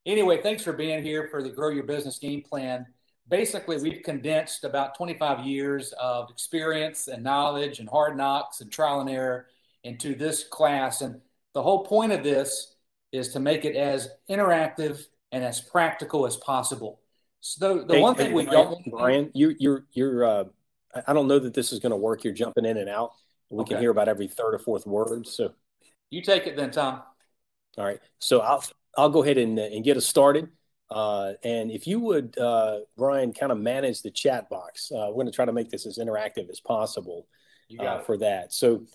Anyway, thanks for being here for the Grow Your Business Game Plan. Basically, we've condensed about 25 years of experience and knowledge and hard knocks and trial and error into this class. And the whole point of this is to make it as interactive and as practical as possible. So the one thing we don't want Brian, you're I don't know that this is going to work. You're jumping in and out. We can hear about every third or fourth word. So you take it then, Tom. All right. So I'll go ahead and get us started. And if you would, Brian, kind of manage the chat box. We're going to try to make this as interactive as possible for that. So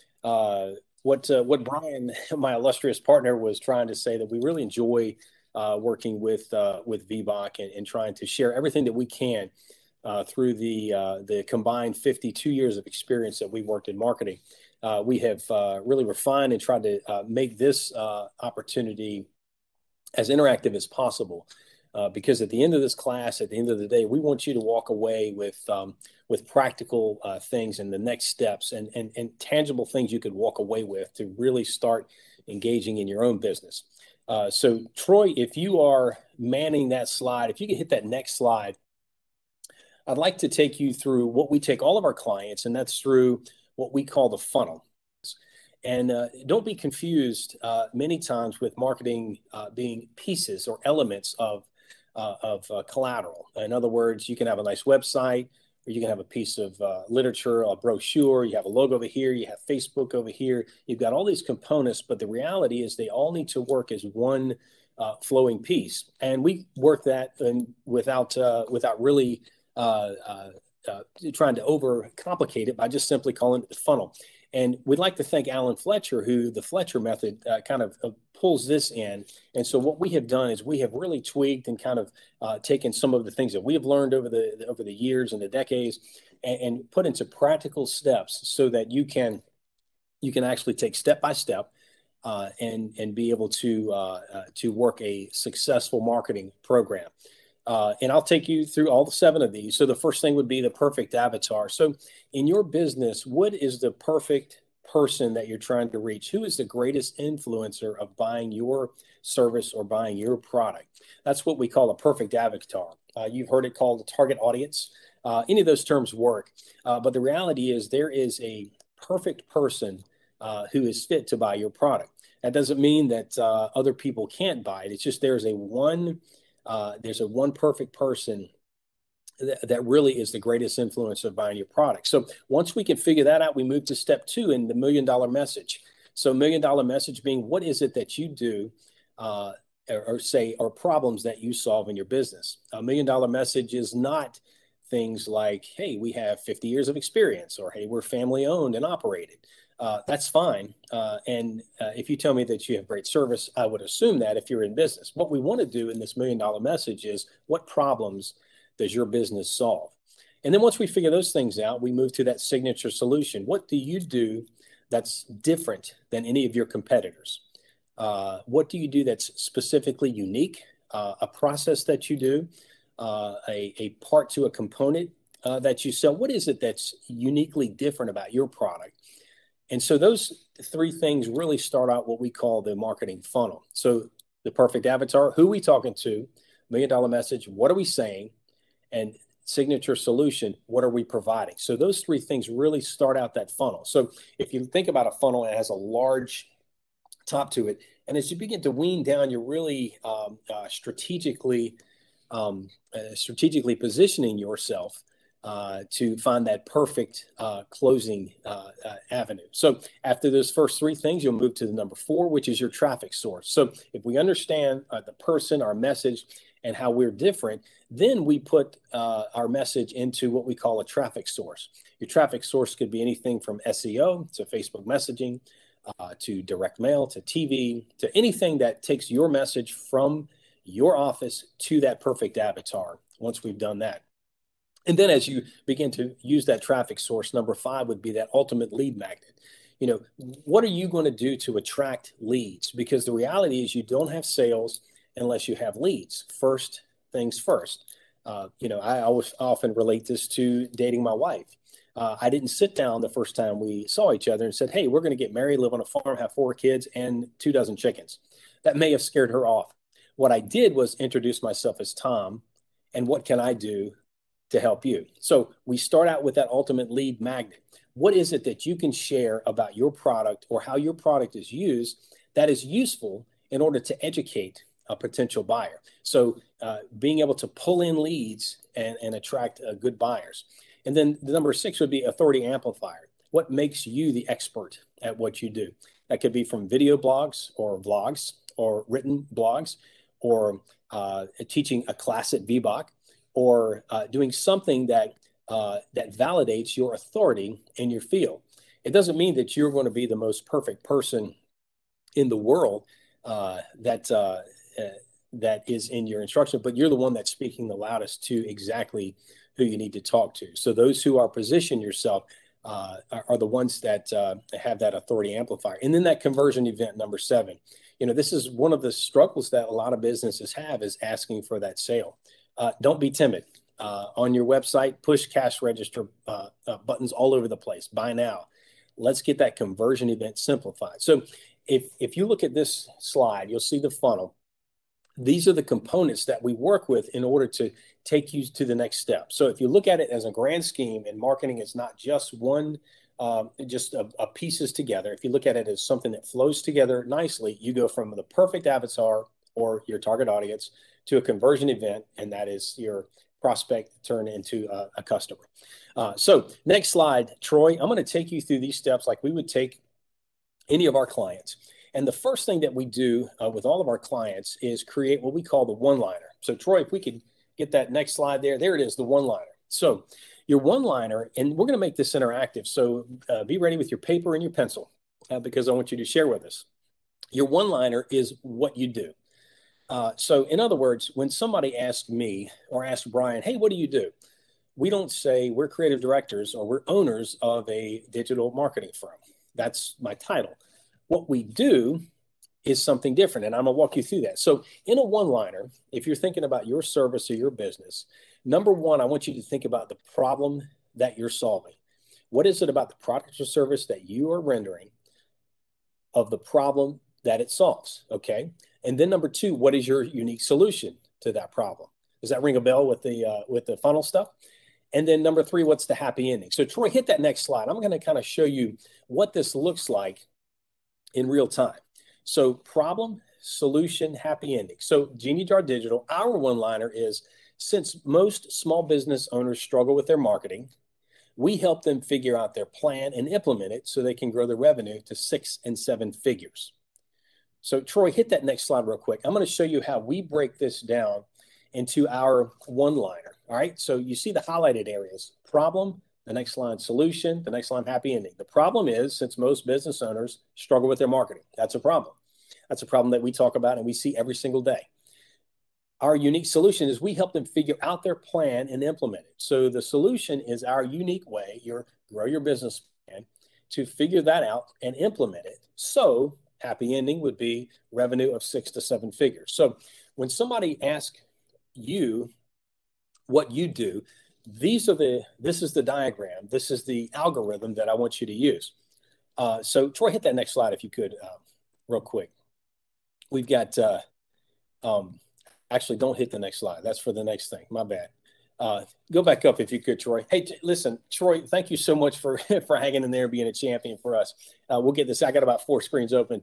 what Brian, my illustrious partner, was trying to say that we really enjoy working with VBOC and trying to share everything that we can through the combined 52 years of experience that we've worked in marketing. We have really refined and tried to make this opportunity as interactive as possible. Because at the end of this class, at the end of the day, we want you to walk away with practical things and the next steps and tangible things you could walk away with to really start engaging in your own business. So Troy, if you are manning that slide, if you could hit that next slide, I'd like to take you through what we take all of our clients, and that's through what we call the funnel. And don't be confused many times with marketing being pieces or elements of collateral. In other words, you can have a nice website, or you can have a piece of literature, a brochure, you have a logo over here, you have Facebook over here. You've got all these components, but the reality is they all need to work as one flowing piece. And we work that without really trying to overcomplicate it by just simply calling it the funnel. And we'd like to thank Alan Fletcher, who the Fletcher method kind of pulls this in. And so what we have done is we have really tweaked and kind of taken some of the things that we have learned over the years and the decades and put into practical steps so that you can actually take step by step and be able to work a successful marketing program. And I'll take you through all 7 of these. So the first thing would be the perfect avatar. So in your business, what is the perfect person that you're trying to reach? Who is the greatest influencer of buying your service or buying your product? That's what we call a perfect avatar. You've heard it called the target audience. Any of those terms work. But the reality is there is a perfect person who is fit to buy your product. That doesn't mean that other people can't buy it. It's just there's a one perfect person that really is the greatest influence of buying your product. So once we can figure that out, we move to step 2 in the $1 million message. So $1 million message being, what is it that you do or problems that you solve in your business? $1 million message is not things like, hey, we have 50 years of experience, or hey, we're family owned and operated. That's fine. And if you tell me that you have great service, I would assume that if you're in business. What we want to do in this $1 million message is, what problems does your business solve? And then once we figure those things out, we move to that signature solution. What do you do that's different than any of your competitors? What do you do that's specifically unique? A process that you do, a part to a component that you sell. What is it that's uniquely different about your product? And so those 3 things really start out what we call the marketing funnel. So the perfect avatar, who are we talking to? $1 million message, what are we saying? And signature solution, what are we providing? So those 3 things really start out that funnel. So if you think about a funnel, it has a large top to it. And as you begin to wean down, you're really strategically positioning yourself to find that perfect closing avenue. So after those first 3 things, you'll move to the number 4, which is your traffic source. So if we understand the person, our message, and how we're different, then we put our message into what we call a traffic source. Your traffic source could be anything from SEO to Facebook messaging to direct mail to TV to anything that takes your message from your office to that perfect avatar once we've done that. And then as you begin to use that traffic source, number 5 would be that ultimate lead magnet. You know, what are you going to do to attract leads? Because the reality is you don't have sales unless you have leads. First things first. I often relate this to dating my wife. I didn't sit down the first time we saw each other and said, hey, we're going to get married, live on a farm, have 4 kids, and 24 chickens. That may have scared her off. What I did was introduce myself as Tom, and what can I do to help you? So we start out with that ultimate lead magnet. What is it that you can share about your product or how your product is used that is useful in order to educate a potential buyer? So being able to pull in leads and attract good buyers. And then the number 6 would be authority amplifier. What makes you the expert at what you do? That could be from video blogs or vlogs or written blogs, or teaching a class at VBOC, or doing something that that validates your authority in your field. It doesn't mean that you're going to be the most perfect person in the world that is in your instruction, but you're the one that's speaking the loudest to exactly who you need to talk to. So those who are position yourself are the ones that have that authority amplifier. And then that conversion event, number 7. This is one of the struggles that a lot of businesses have, is asking for that sale. Don't be timid. On your website, push cash register buttons all over the place. Buy now. Let's get that conversion event simplified. So if you look at this slide, you'll see the funnel. These are the components that we work with in order to take you to the next step. So if you look at it as a grand scheme, and marketing is not just one, just a pieces together. If you look at it as something that flows together nicely, you go from the perfect avatar or your target audience to a conversion event, and that is your prospect turn into a customer. So next slide, Troy. I'm going to take you through these steps like we would take any of our clients. And the first thing that we do with all of our clients is create what we call the one-liner. So Troy, if we could get that next slide there. There it is, the one-liner. So your one-liner, and we're going to make this interactive. So be ready with your paper and your pencil because I want you to share with us. Your one-liner is what you do. So in other words, when somebody asks me or asks Brian, hey, what do you do? We don't say we're creative directors or we're owners of a digital marketing firm. That's my title. What we do is something different, and I'm going to walk you through that. So in a one-liner, if you're thinking about your service or your business, number 1, I want you to think about the problem that you're solving. What is it about the product or service that you are rendering of the problem that it solves? Okay. And then number 2, what is your unique solution to that problem? Does that ring a bell with the funnel stuff? And then number 3, what's the happy ending? So Troy, hit that next slide. I'm going to kind of show you what this looks like in real time. So problem, solution, happy ending. So Genie Jar Digital, our one-liner is, since most small business owners struggle with their marketing, we help them figure out their plan and implement it so they can grow their revenue to 6 and 7 figures. So Troy, hit that next slide real quick. I'm going to show you how we break this down into our one-liner. All right. So you see the highlighted areas: problem, the next line solution, the next line happy ending. The problem is, since most business owners struggle with their marketing, that's a problem. That's a problem that we talk about and we see every single day. Our unique solution is we help them figure out their plan and implement it. So the solution is our unique way, your grow your business plan, to figure that out and implement it. So happy ending would be revenue of 6 to 7 figures. So when somebody asks you what you do, this is the diagram. This is the algorithm that I want you to use. So Troy, hit that next slide if you could, real quick. We've got, actually don't hit the next slide. That's for the next thing. My bad. Go back up if you could, Troy. Hey, listen, Troy, thank you so much for hanging in there, being a champion for us. We'll get this. I got about 4 screens open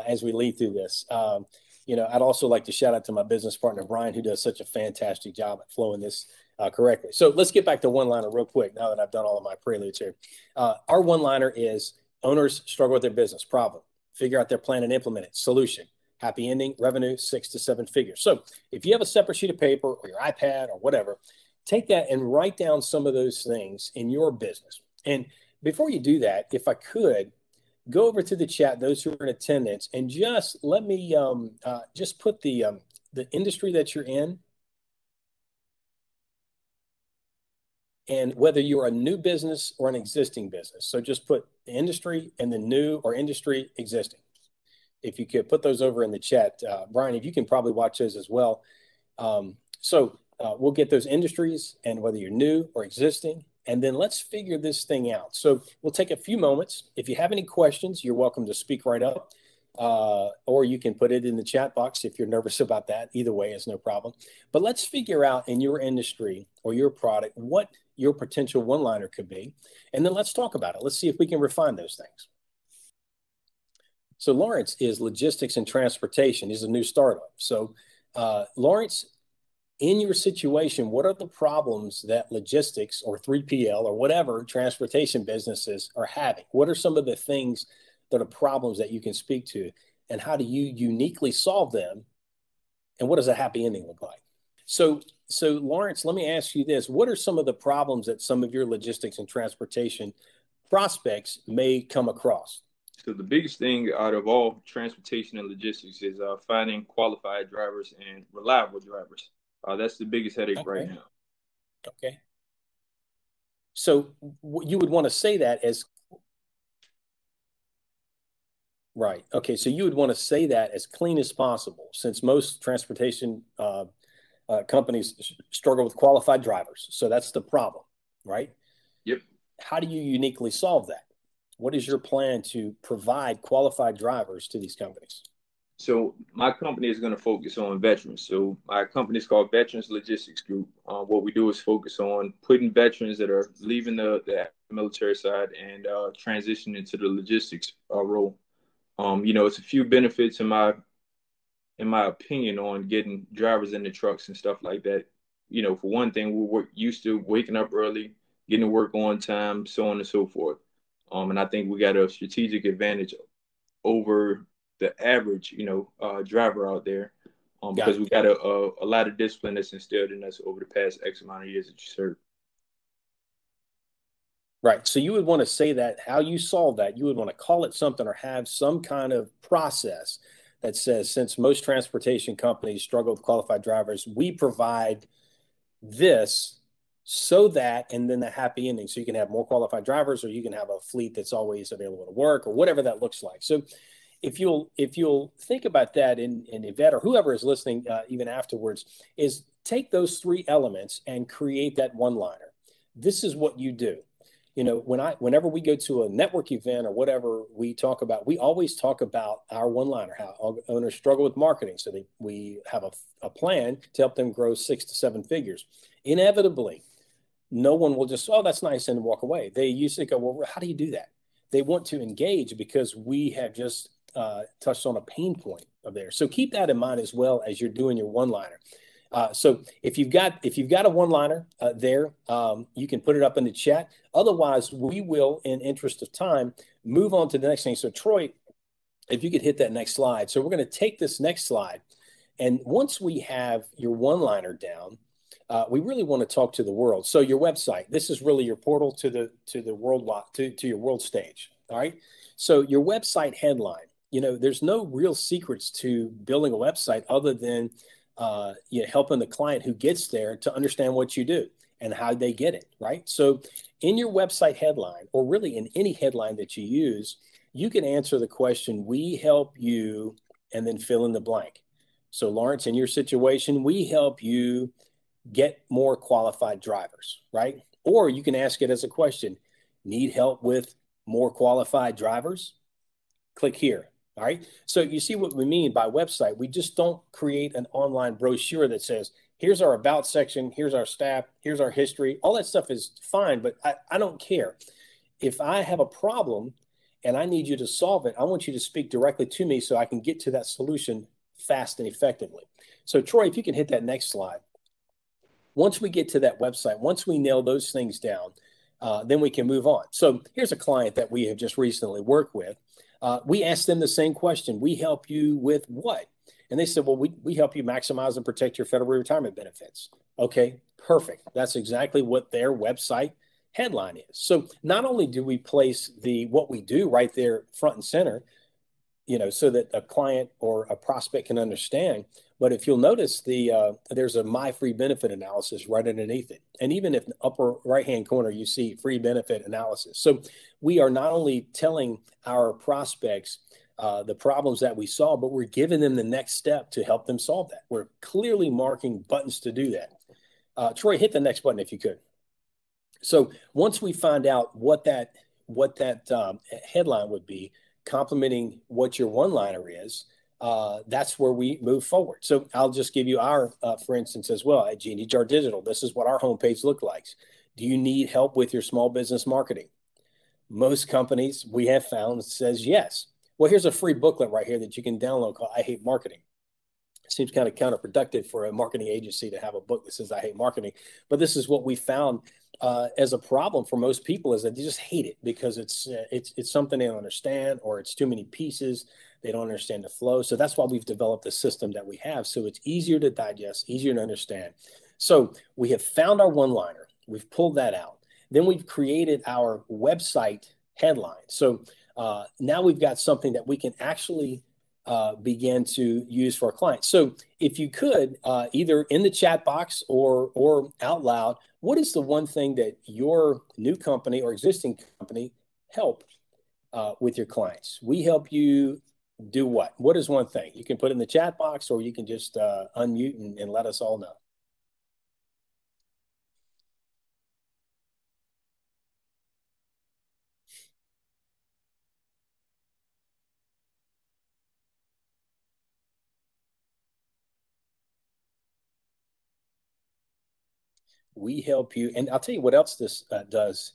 as we lead through this. I'd also like to shout out to my business partner, Brian, who does such a fantastic job at flowing this correctly. So let's get back to one-liner real quick now that I've done all of my preludes here. Our one-liner is owners struggle with their business, problem, figure out their plan and implement it, solution, happy ending, revenue, 6 to 7 figures. So if you have a separate sheet of paper or your iPad or whatever, take that and write down some of those things in your business. And before you do that, if I could, go over to the chat, those who are in attendance, and just let me just put the industry that you're in, and whether you're a new business or an existing business. So just put the industry and the new or industry existing. If you could put those over in the chat, Brian, if you can probably watch those as well. We'll get those industries and whether you're new or existing, and then let's figure this thing out. So we'll take a few moments. If you have any questions, you're welcome to speak right up. or you can put it in the chat box if you're nervous about that. Either way is no problem. But let's figure out in your industry or your product what your potential one-liner could be. And then let's talk about it. Let's see if we can refine those things. So Lawrence is logistics and transportation. He's a new startup. So Lawrence, in your situation, what are the problems that logistics or 3PL or whatever transportation businesses are having? What are some of the things that are problems that you can speak to? And how do you uniquely solve them? And what does a happy ending look like? So Lawrence, let me ask you this. What are some of the problems that some of your logistics and transportation prospects may come across? So the biggest thing out of all transportation and logistics is finding qualified drivers and reliable drivers. That's the biggest headache right now. Okay. So you would want to say that as right. Okay. So you would want to say that as clean as possible, since most transportation companies struggle with qualified drivers. So that's the problem, right? Yep. How do you uniquely solve that? What is your plan to provide qualified drivers to these companies? So my company is going to focus on veterans. So my company is called Veterans Logistics Group. What we do is focus on putting veterans that are leaving the military side and transitioning into the logistics role. It's a few benefits in my opinion on getting drivers in the trucks and stuff like that. For one thing, we're used to waking up early, getting to work on time, so on and so forth. And I think we got a strategic advantage over the average, driver out there, because we got a lot of discipline that's instilled in us over the past X amount of years that you serve. Right. So you would want to say that how you solve that, you would want to call it something or have some kind of process that says, since most transportation companies struggle with qualified drivers, we provide this so that, and then the happy ending. So you can have more qualified drivers, or you can have a fleet that's always available to work, or whatever that looks like. So if you'll think about that in Yvette or whoever is listening, even afterwards, is take those three elements and create that one-liner. This is what you do. Whenever we go to a network event or whatever we talk about, we always talk about our one-liner, how owners struggle with marketing. So we have a plan to help them grow 6 to 7 figures. Inevitably, no one will just, oh, that's nice, and walk away. They usually go, well, how do you do that? They want to engage because we have just touched on a pain point of theirs. So keep that in mind as well as you're doing your one-liner. So if you've got a one-liner there, you can put it up in the chat. Otherwise, we will, in interest of time, move on to the next thing. So Troy, if you could hit that next slide. So we're going to take this next slide, and once we have your one-liner down, we really want to talk to the world. So your website, this is really your portal to the worldwide, to your world stage. All right. So your website headline, there's no real secrets to building a website other than helping the client who gets there to understand what you do and how they get it, right? So in your website headline, or really in any headline that you use, you can answer the question, we help you, and then fill in the blank. So Lawrence, in your situation, we help you get more qualified drivers, right? Or you can ask it as a question, need help with more qualified drivers? Click here. All right. So you see what we mean by website. We just don't create an online brochure that says, here's our about section, here's our staff, here's our history. All that stuff is fine, but I don't care. If I have a problem and I need you to solve it, I want you to speak directly to me so I can get to that solution fast and effectively. So Troy, if you can hit that next slide. Once we get to that website, once we nail those things down, then we can move on. So here's a client that we have just recently worked with. We asked them the same question. We help you with what? And they said, well, we help you maximize and protect your federal retirement benefits. Okay, perfect. That's exactly what their website headline is. So not only do we place what we do right there front and center, so that a client or a prospect can understand. But if you'll notice, there's a My Free Benefit analysis right underneath it. And even if in the upper right-hand corner, you see free benefit analysis. So we are not only telling our prospects the problems that we solve, but we're giving them the next step to help them solve that. We're clearly marking buttons to do that. Troy, hit the next button if you could. So once we find out what that headline would be, complementing what your one-liner is, that's where we move forward. So I'll just give you our, for instance, as well at Genie Jar Digital. This is what our homepage looks like. Do you need help with your small business marketing? Most companies we have found says yes. Well, here's a free booklet right here that you can download called I Hate Marketing. It seems kind of counterproductive for a marketing agency to have a book that says I hate marketing. But this is what we found as a problem for most people, is that they just hate it because it's something they don't understand, or it's too many pieces. They don't understand the flow. So that's why we've developed the system that we have. So it's easier to digest, easier to understand. So we have found our one-liner. We've pulled that out. Then we've created our website headline. So now we've got something that we can actually begin to use for our clients. So if you could, either in the chat box or out loud, what is the one thing that your new company or existing company help with your clients? We help you do what? What is one thing? You can put it in the chat box, or you can just unmute and let us all know. We help you, and I'll tell you what else this does.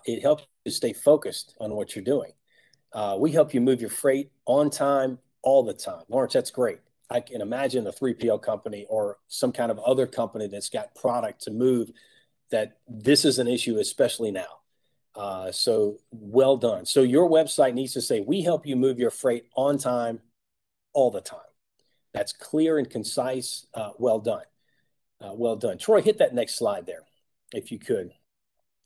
It helps you stay focused on what you're doing. We help you move your freight on time, all the time. Lawrence, that's great. I can imagine a 3PL company or some kind of other company that's got product to move, that this is an issue, especially now. So well done. So your website needs to say, we help you move your freight on time, all the time. That's clear and concise. Well done. Well done. Troy, hit that next slide there, if you could.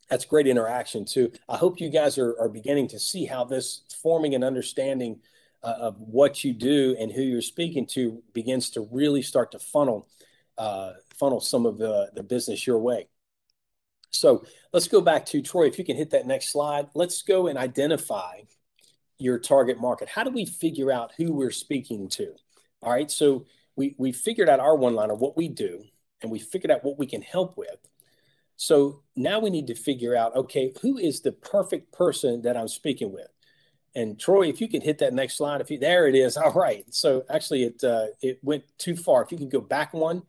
That's great interaction too. I hope you guys are beginning to see how this forming an understanding of what you do and who you're speaking to begins to really start to funnel some of the business your way. So let's go back to Troy. If you can hit that next slide, let's go and identify your target market. How do we figure out who we're speaking to? All right. So we figured out our one-liner, what we do, and we figured out what we can help with. So now we need to figure out, okay, who is the perfect person that I'm speaking with? And Troy, if you can hit that next slide, there it is. All right. So actually it went too far. If you can go back one,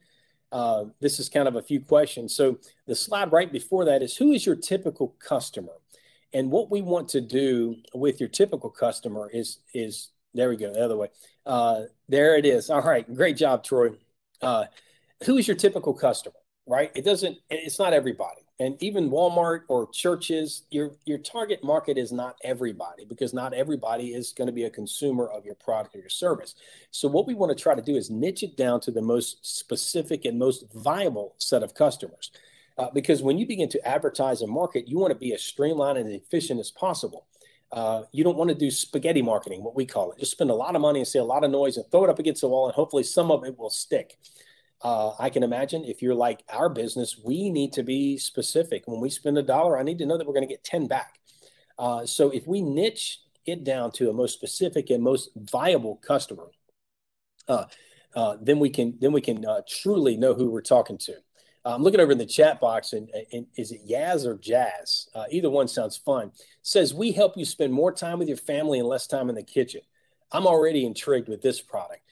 this is kind of a few questions. So the slide right before that is, who is your typical customer? And what we want to do with your typical customer is there we go, the other way. There it is. All right. Great job, Troy. Who is your typical customer, right? It's not everybody. And even Walmart or churches, your target market is not everybody, because not everybody is going to be a consumer of your product or your service. So what we want to try to do is niche it down to the most specific and most viable set of customers. Because when you begin to advertise and market, you want to be as streamlined and efficient as possible. You don't want to do spaghetti marketing, what we call it. Just spend a lot of money and say a lot of noise and throw it up against the wall, and hopefully some of it will stick. I can imagine if you're like our business, we need to be specific. When we spend $1, I need to know that we're going to get 10 back. So if we niche it down to a most specific and most viable customer, then we can truly know who we're talking to. I'm looking over in the chat box, and is it Yaz or Jazz? Either one sounds fun. It says, we help you spend more time with your family and less time in the kitchen. I'm already intrigued with this product.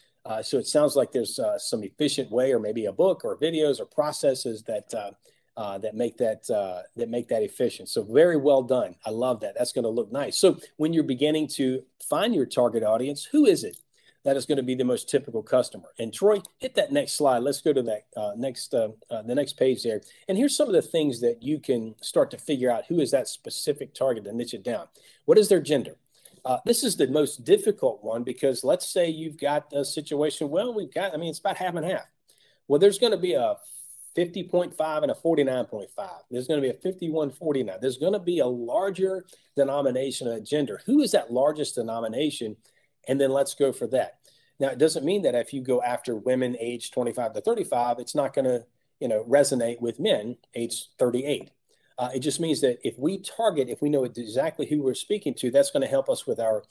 So it sounds like there's some efficient way, or maybe a book or videos or processes that make that efficient. So very well done. I love that. That's going to look nice. So when you're beginning to find your target audience, who is it that is going to be the most typical customer? And Troy, hit that next slide. Let's go to that the next page there. And here's some of the things that you can start to figure out who is that specific target and niche it down. What is their gender? This is the most difficult one, because let's say you've got a situation, it's about half and half. Well, there's going to be a 50.5 and a 49.5. There's going to be a 51.49. There's going to be a larger denomination of gender. Who is that largest denomination? And then let's go for that. Now, it doesn't mean that if you go after women aged 25 to 35, it's not going to, resonate with men aged 38. It just means that if we know exactly who we're speaking to, that's going to help us with our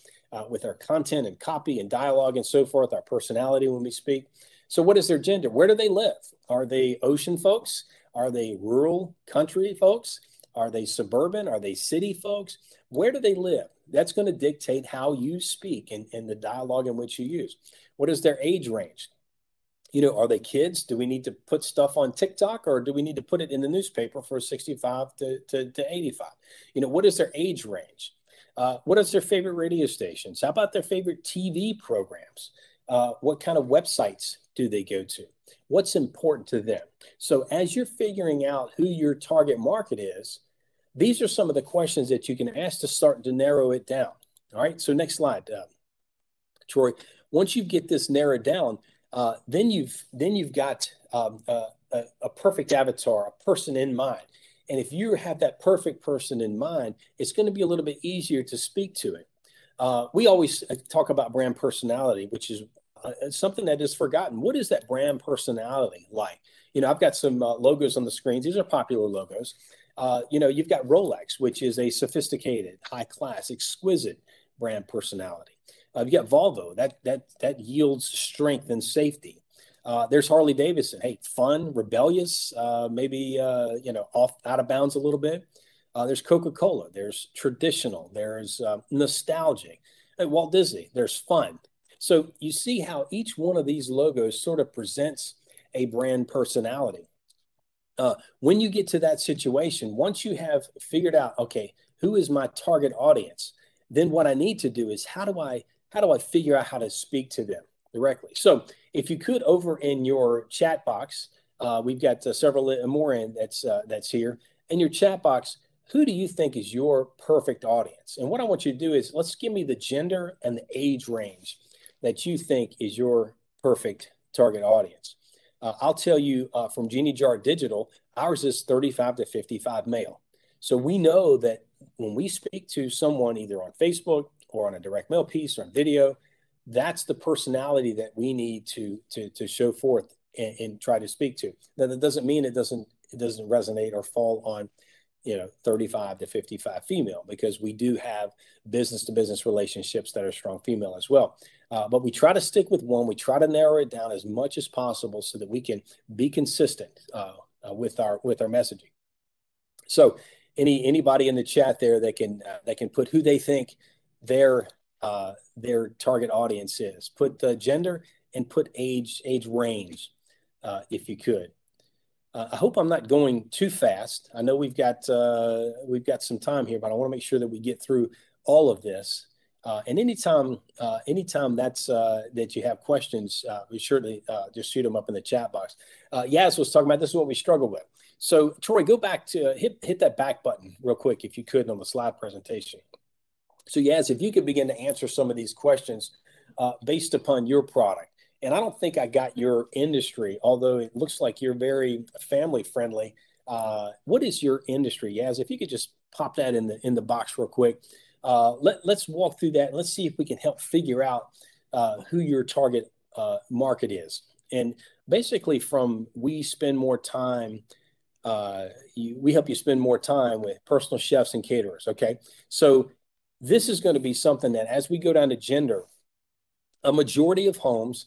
content and copy and dialogue and so forth, our personality when we speak. So what is their gender? Where do they live? Are they ocean folks? Are they rural country folks? Are they suburban? Are they city folks? Where do they live? That's going to dictate how you speak and the dialogue in which you use. What is their age range? Are they kids? Do we need to put stuff on TikTok, or do we need to put it in the newspaper for 65 to 85? What is their age range? What is their favorite radio stations? How about their favorite TV programs? What kind of websites do they go to? What's important to them? So as you're figuring out who your target market is, these are some of the questions that you can ask to start to narrow it down. All right. So next slide, Troy. Once you get this narrowed down, then you've got a perfect avatar, a person in mind. And if you have that perfect person in mind, it's going to be a little bit easier to speak to it. We always talk about brand personality, which is something that is forgotten. What is that brand personality like? I've got some logos on the screens. These are popular logos. You've got Rolex, which is a sophisticated, high class, exquisite brand personality. You've got Volvo, that yields strength and safety. There's Harley Davidson. Hey, fun, rebellious, maybe off out of bounds a little bit. There's Coca-Cola. There's traditional. There's nostalgic. At Walt Disney, there's fun. So you see how each one of these logos sort of presents a brand personality. When you get to that situation, once you have figured out, okay, who is my target audience, then what I need to do is how do I figure out how to speak to them directly? So if you could, over in your chat box, we've got several more in that's here in your chat box. Who do you think is your perfect audience? And what I want you to do is let's give me the gender and the age range that you think is your perfect target audience. I'll tell you from Genie Jar Digital, ours is 35 to 55 male. So we know that when we speak to someone either on Facebook or on a direct mail piece or on video, that's the personality that we need to show forth and try to speak to. Now, that doesn't mean it doesn't resonate or fall on 35 to 55 female, because we do have business to business relationships that are strong female as well. But we try to stick with one. We try to narrow it down as much as possible so that we can be consistent with our messaging. So anybody in the chat there that can put who they think their target audience is, put the gender and put age range, if you could. I hope I'm not going too fast. I know we've got some time here, but I want to make sure that we get through all of this. And anytime that you have questions, we certainly just shoot them up in the chat box. Yaz was talking about this is what we struggle with. So Troy, go back to hit that back button real quick if you could on the slide presentation. So Yaz, if you could begin to answer some of these questions based upon your product. And I don't think I got your industry, although it looks like you're very family friendly. What is your industry, Yaz? If you could just pop that in the box real quick. Let's walk through that and let's see if we can help figure out who your target market is. And basically, we spend more time. We help you spend more time with personal chefs and caterers. Okay, so this is going to be something that, as we go down to gender, a majority of homes,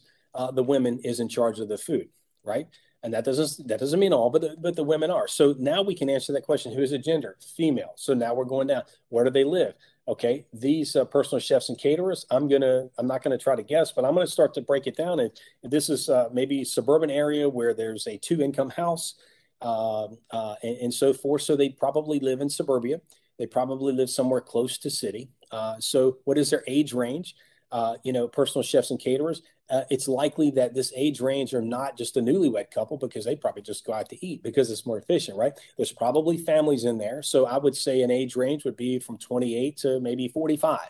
the women is in charge of the food, right? And that doesn't mean all, but the women are. So now we can answer that question: who is the gender? Female. So now we're going down. Where do they live? Okay, these personal chefs and caterers. I'm not gonna try to guess, but I'm gonna start to break it down. And this is maybe suburban area where there's a 2-income house, and so forth. So they probably live in suburbia. They probably live somewhere close to city. So what is their age range? Personal chefs and caterers, it's likely that this age range are not just a newlywed couple, because they probably just go out to eat because it's more efficient, right? There's probably families in there. So I would say an age range would be from 28 to maybe 45.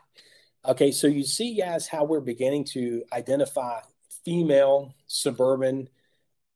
Okay, so you see, guys, how we're beginning to identify female suburban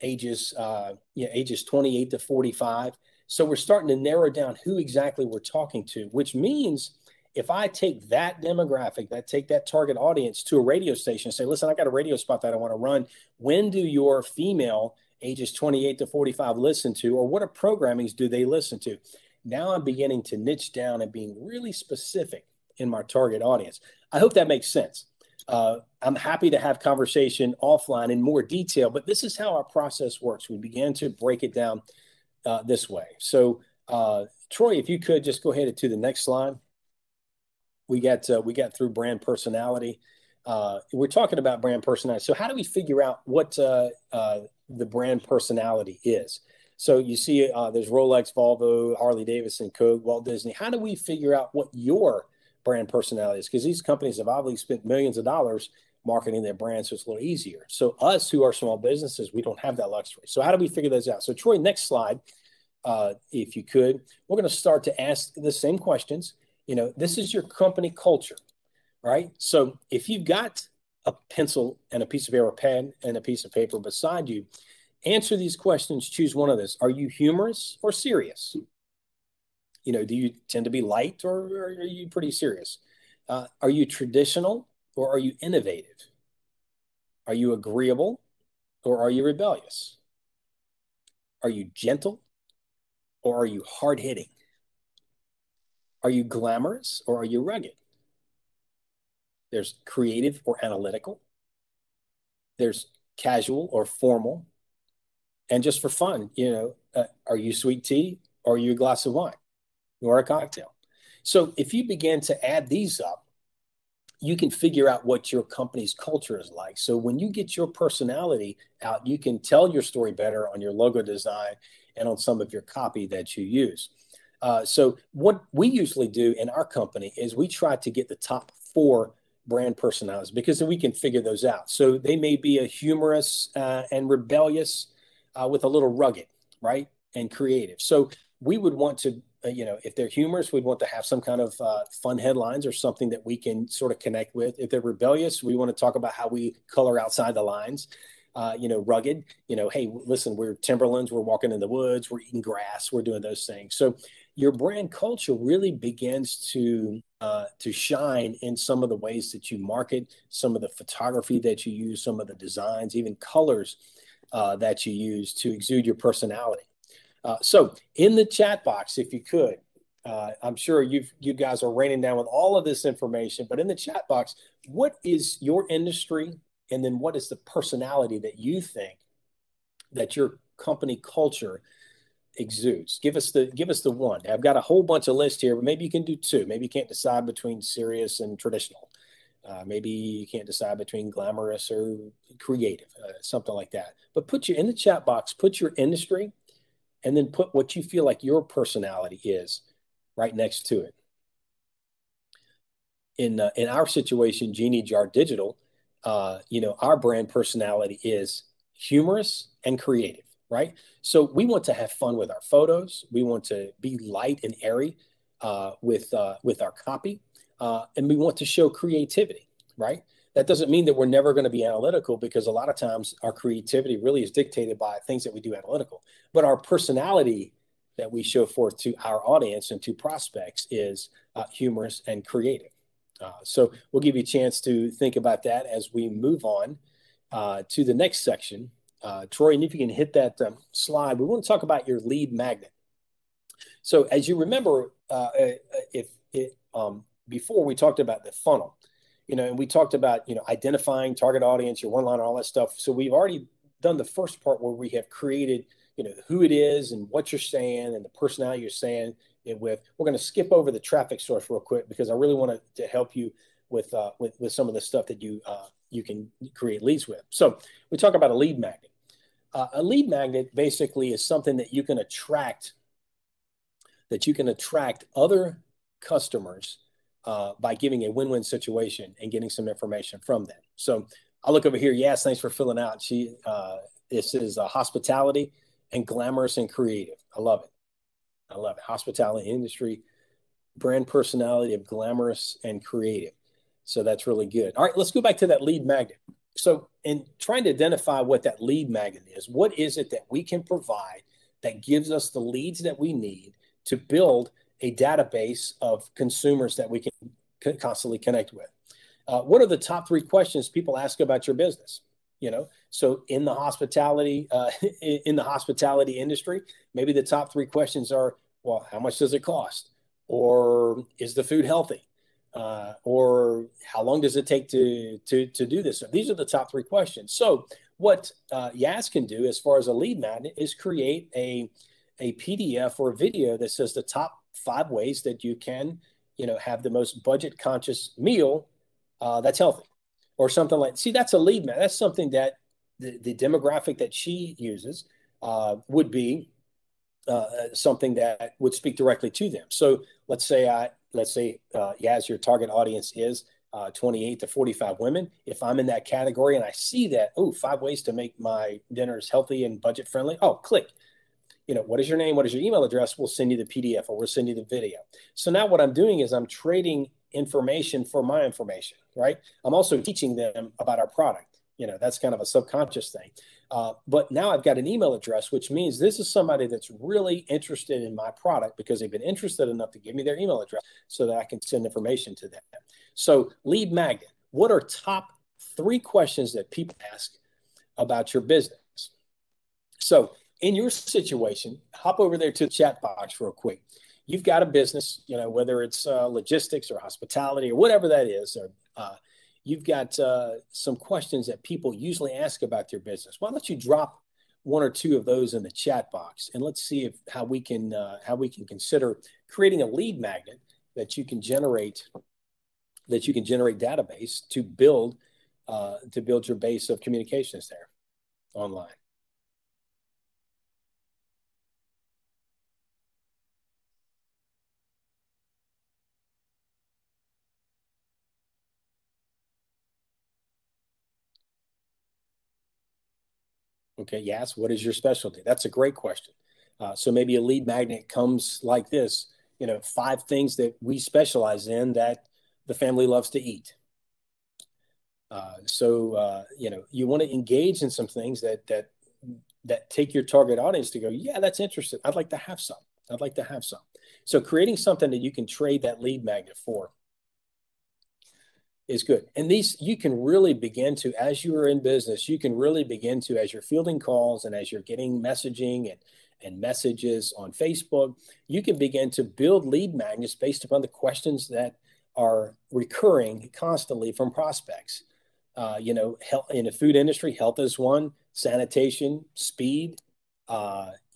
ages 28 to 45. So we're starting to narrow down who exactly we're talking to, which means if I take that demographic, take that target audience to a radio station and say, listen, I got a radio spot that I want to run. When do your female ages 28 to 45 listen to, or what are programmings do they listen to? Now I'm beginning to niche down and being really specific in my target audience. I hope that makes sense. I'm happy to have conversation offline in more detail, but this is how our process works. We began to break it down this way. So Troy, if you could just go ahead to the next slide. We got through brand personality. We're talking about brand personality. So how do we figure out what the brand personality is? So you see there's Rolex, Volvo, Harley Davidson, Coke, Walt Disney. How do we figure out what your brand personality is? Because these companies have obviously spent millions of dollars marketing their brands, so it's a little easier. So us who are small businesses, we don't have that luxury. So how do we figure those out? So Troy, next slide, if you could. We're going to start to ask the same questions. This is your company culture, right? So if you've got a pencil and a piece of paper, a pen and a piece of paper beside you, answer these questions. Choose one of those. Are you humorous or serious? Do you tend to be light or are you pretty serious? Are you traditional or are you innovative? Are you agreeable or are you rebellious? Are you gentle or are you hard-hitting? Are you glamorous or are you rugged? There's creative or analytical. There's casual or formal. And just for fun, are you sweet tea or are you a glass of wine or a cocktail? So if you begin to add these up, you can figure out what your company's culture is like. So when you get your personality out, you can tell your story better on your logo design and on some of your copy that you use. So what we usually do in our company is we try to get the top 4 brand personalities because then we can figure those out. So they may be a humorous and rebellious with a little rugged, right? And creative. So we would want to, if they're humorous, we'd want to have some kind of fun headlines or something that we can sort of connect with. If they're rebellious, we want to talk about how we color outside the lines. Rugged, hey, listen, we're Timberlands, we're walking in the woods, we're eating grass, we're doing those things. So your brand culture really begins to shine in some of the ways that you market, some of the photography that you use, some of the designs, even colors that you use to exude your personality. So in the chat box, if you could, I'm sure you guys are raining down with all of this information, but in the chat box, what is your industry? And then what is the personality that you think that your company culture exudes? Give us the one. I've got a whole bunch of lists here, but maybe you can do 2. Maybe you can't decide between serious and traditional. Maybe you can't decide between glamorous or creative, something like that. But in the chat box, put your industry and then put what you feel like your personality is right next to it. In our situation, Genie Jar Digital, our brand personality is humorous and creative, right? So we want to have fun with our photos. We want to be light and airy with our copy, and we want to show creativity, right? That doesn't mean that we're never going to be analytical because a lot of times our creativity really is dictated by things that we do analytical. But our personality that we show forth to our audience and to prospects is humorous and creative. So we'll give you a chance to think about that as we move on to the next section. Troy, and if you can hit that slide, we want to talk about your lead magnet. So as you remember, before we talked about the funnel, and we talked about, identifying target audience, your one line, all that stuff. So we've already done the first part where we have created, who it is and what you're saying and the personality you're saying it with. We're going to skip over the traffic source real quick because I really want to help you with some of the stuff that you can create leads with. So we talk about a lead magnet. A lead magnet basically is something that you can attract other customers by giving a win-win situation and getting some information from them. So I'll look over here. Yes, thanks for filling out. This is hospitality and glamorous and creative. I love it. Hospitality industry, brand personality of glamorous and creative. So that's really good. All right, let's go back to that lead magnet. So in trying to identify what that lead magnet is, what is it that we can provide that gives us the leads that we need to build a database of consumers that we can constantly connect with? What are the top 3 questions people ask about your business? So in the hospitality industry, maybe the top 3 questions are, well, how much does it cost? Or is the food healthy? Or how long does it take to do this? So these are the top 3 questions. So what Yaz can do as far as a lead magnet is create a PDF or a video that says the top 5 ways that you can, have the most budget conscious meal that's healthy, or something like. See, that's a lead man. That's something that the demographic that she uses would be something that would speak directly to them. So let's say Yaz, your target audience is 28 to 45 women. If I'm in that category and I see that, 5 ways to make my dinners healthy and budget friendly. Oh, click. What is your name? What is your email address? We'll send you the PDF, or we'll send you the video. So now what I'm doing is I'm trading information for my information, right? I'm also teaching them about our product. That's kind of a subconscious thing. But now I've got an email address, which means this is somebody that's really interested in my product because they've been interested enough to give me their email address so that I can send information to them. So lead magnet, what are top 3 questions that people ask about your business? So in your situation, hop over there to the chat box real quick. You've got a business, whether it's logistics or hospitality or whatever that is, or you've got some questions that people usually ask about your business. Why don't you drop 1 or 2 of those in the chat box, and let's see how we can consider creating a lead magnet that you can generate database to build your base of communications there online. Okay, yes. What is your specialty? That's a great question. So maybe a lead magnet comes like this, 5 things that we specialize in that the family loves to eat. You want to engage in some things that take your target audience to go, yeah, that's interesting. I'd like to have some. So creating something that you can trade that lead magnet for is good. And these, you can really begin to, as you are in business, as you're fielding calls and as you're getting messaging and messages on Facebook, you can begin to build lead magnets based upon the questions that are recurring constantly from prospects. Health, in the food industry, health is one, sanitation, speed,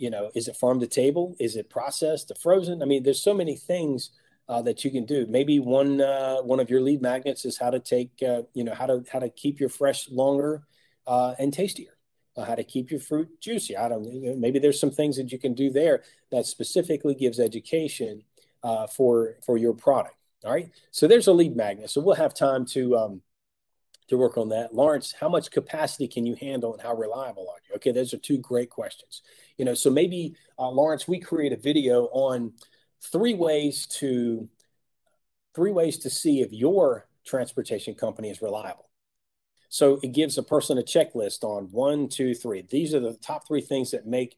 is it farm to table? Is it processed to frozen? I mean, there's so many things that you can do. Maybe one of your lead magnets is how to take, how to keep your fresh longer and tastier. How to keep your fruit juicy. Maybe there's some things that you can do there that specifically gives education for your product. All right. So there's a lead magnet. So we'll have time to work on that. Lawrence, how much capacity can you handle and how reliable are you? Okay, those are 2 great questions. So maybe Lawrence, we create a video on 3 ways to see if your transportation company is reliable. So it gives a person a checklist on 1, 2, 3. These are the top 3 things that make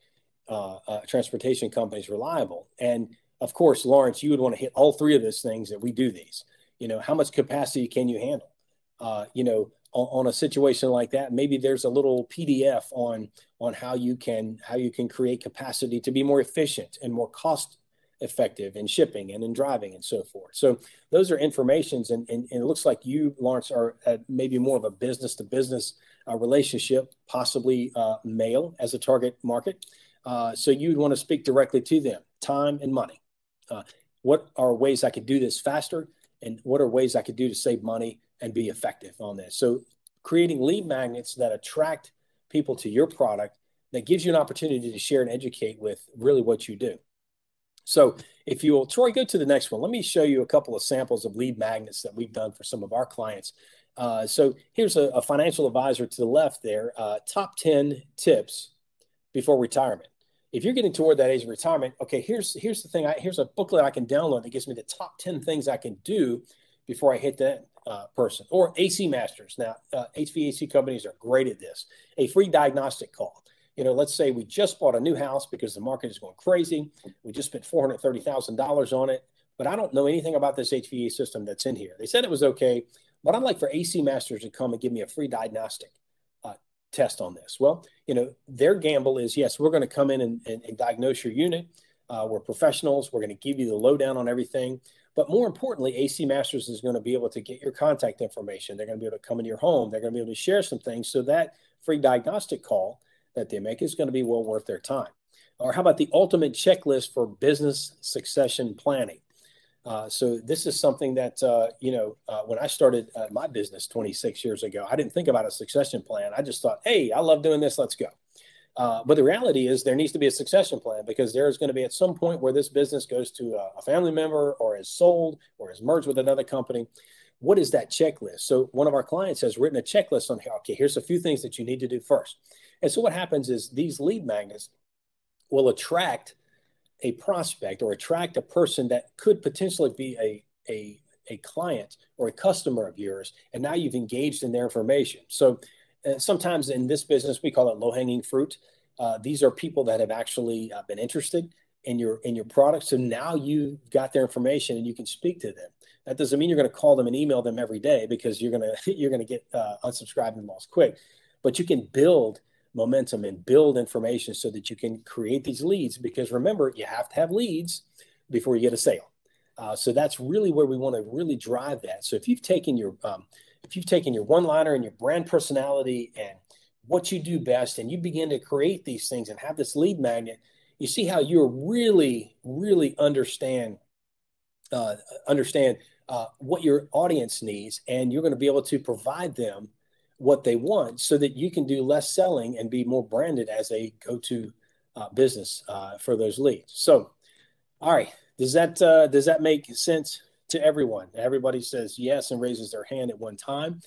transportation companies reliable. And of course, Lawrence, you would want to hit all 3 of those things that we do these. How much capacity can you handle? On a situation like that, maybe there's a little PDF on how you can create capacity to be more efficient and more cost effective in shipping and in driving and so forth. So those are informations, and it looks like you, Lawrence, are at maybe more of a business to business relationship, possibly male as a target market. So you'd want to speak directly to them, time and money. What are ways I could do this faster? And what are ways I could do to save money and be effective on this? So creating lead magnets that attract people to your product, that gives you an opportunity to share and educate with really what you do. So if you will, Troy, go to the next one. Let me show you a couple of samples of lead magnets that we've done for some of our clients. So here's a financial advisor to the left there, top 10 tips before retirement. If you're getting toward that age of retirement, okay, here's the thing. Here's a booklet I can download that gives me the top 10 things I can do before I hit that person. Or AC Masters. Now, HVAC companies are great at this. A free diagnostic call. Let's say we just bought a new house because the market is going crazy. We just spent $430,000 on it, but I don't know anything about this HVAC system that's in here. They said it was okay, but I'd like for AC Masters to come and give me a free diagnostic test on this. Well, their gamble is, yes, we're going to come in and diagnose your unit. We're professionals. We're going to give you the lowdown on everything. But more importantly, AC Masters is going to be able to get your contact information. They're going to be able to come into your home. They're going to be able to share some things. So that free diagnostic call that they make is going to be well worth their time. Or how about the ultimate checklist for business succession planning? So this is something that, when I started my business 26 years ago, I didn't think about a succession plan. I just thought, hey, I love doing this. Let's go. But the reality is there needs to be a succession plan, because there is going to be at some point where this business goes to a family member or is sold or is merged with another company. What is that checklist? So one of our clients has written a checklist on, okay, here's a few things that you need to do first. And so what happens is these lead magnets will attract a prospect or attract a person that could potentially be a client or a customer of yours. And now you've engaged in their information. So sometimes in this business, we call it low-hanging fruit. These are people that have actually been interested in your product. So now you've got their information and you can speak to them. That doesn't mean you're going to call them and email them every day, because you're going to get unsubscribed and lost quick. But you can build momentum and build information so that you can create these leads, because remember, you have to have leads before you get a sale. So that's really where we want to really drive that. So if you've taken your one-liner and your brand personality and what you do best, and you begin to create these things and have this lead magnet, you see how you're really, really understand what your audience needs, and you're going to be able to provide them what they want, so that you can do less selling and be more branded as a go-to business for those leads. So, all right, does that make sense to everyone? Everybody says yes and raises their hand at one time.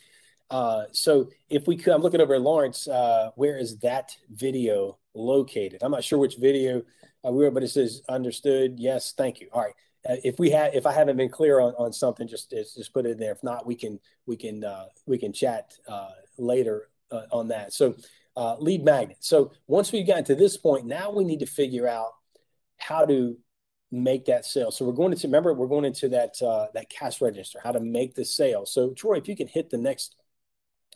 So if we could, I'm looking over at Lawrence. Where is that video located? I'm not sure which video we were, but it says understood. Yes, thank you. All right. If I haven't been clear on something, just put it in there. If not, we can chat later on that. So lead magnet. So once we've gotten to this point, now we need to figure out how to make that sale. So we're going into that cash register, how to make the sale. So Troy, if you can hit the next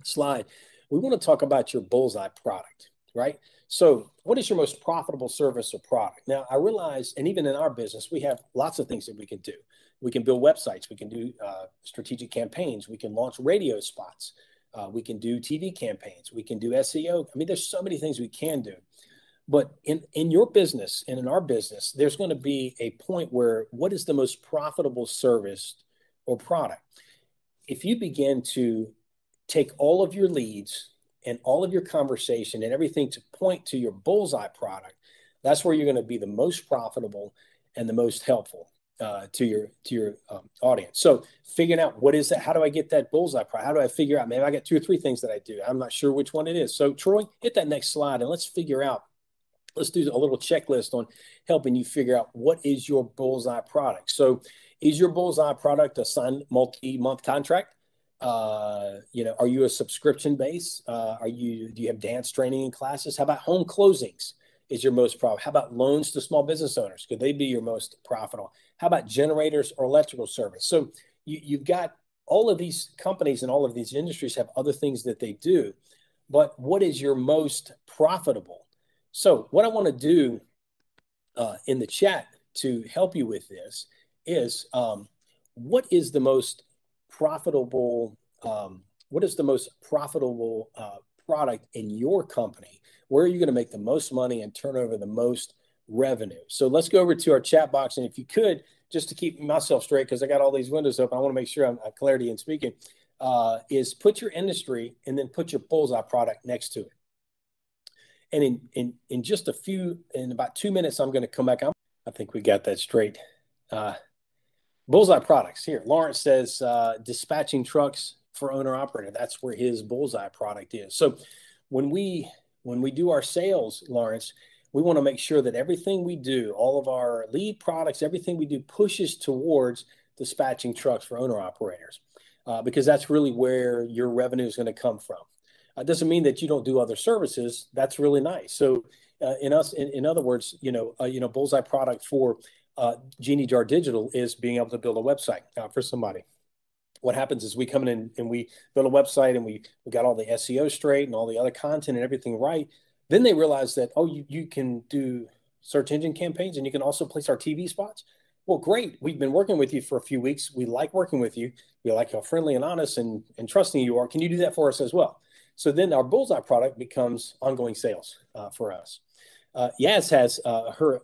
slide, we want to talk about your Bullseye product, right? So what is your most profitable service or product? Now, I realize, and even in our business, we have lots of things that we can do. We can build websites. We can do strategic campaigns. We can launch radio spots. We can do TV campaigns. We can do SEO. I mean, there's so many things we can do. But in your business and in our business, there's going to be a point where what is the most profitable service or product? If you begin to take all of your leads and all of your conversation and everything to point to your Bullseye product, that's where you're going to be the most profitable and the most helpful to your audience. So figuring out what is that, how do I get that Bullseye product? How do I figure out, maybe I got 2 or 3 things that I do. I'm not sure which one it is. So Troy, hit that next slide and let's do a little checklist on helping you figure out what is your Bullseye product. So is your Bullseye product a signed multi-month contract? Are you a subscription base? Do you have dance training and classes? How about home closings is your most profitable? How about loans to small business owners? Could they be your most profitable? How about generators or electrical service? So you've got all of these companies and all of these industries have other things that they do, but what is your most profitable? So what I want to do in the chat to help you with this is what is the most profitable product in your company? Where are you going to make the most money and turn over the most revenue? So let's go over to our chat box, and if you could, just to keep myself straight, because I got all these windows open, I want to make sure I'm clarity in speaking, is put your industry and then put your Bullseye product next to it. And in just in about 2 minutes, I'm going to come back. I think we got that straight. Bullseye products here. Lawrence says dispatching trucks for owner operator. That's where his Bullseye product is. So when we do our sales, Lawrence, we want to make sure that everything we do, all of our lead products, everything we do pushes towards dispatching trucks for owner operators, because that's really where your revenue is going to come from. It doesn't mean that you don't do other services. That's really nice. So in other words, Bullseye product for Genie Jar Digital is being able to build a website for somebody. What happens is we come in and we build a website and we got all the SEO straight and all the other content and everything right. Then they realize that, you can do search engine campaigns and you can also place our TV spots. Well, great. We've been working with you for a few weeks. We like working with you. We like how friendly and honest and trusting you are. Can you do that for us as well? So then our Bullseye product becomes ongoing sales for us. Yaz has her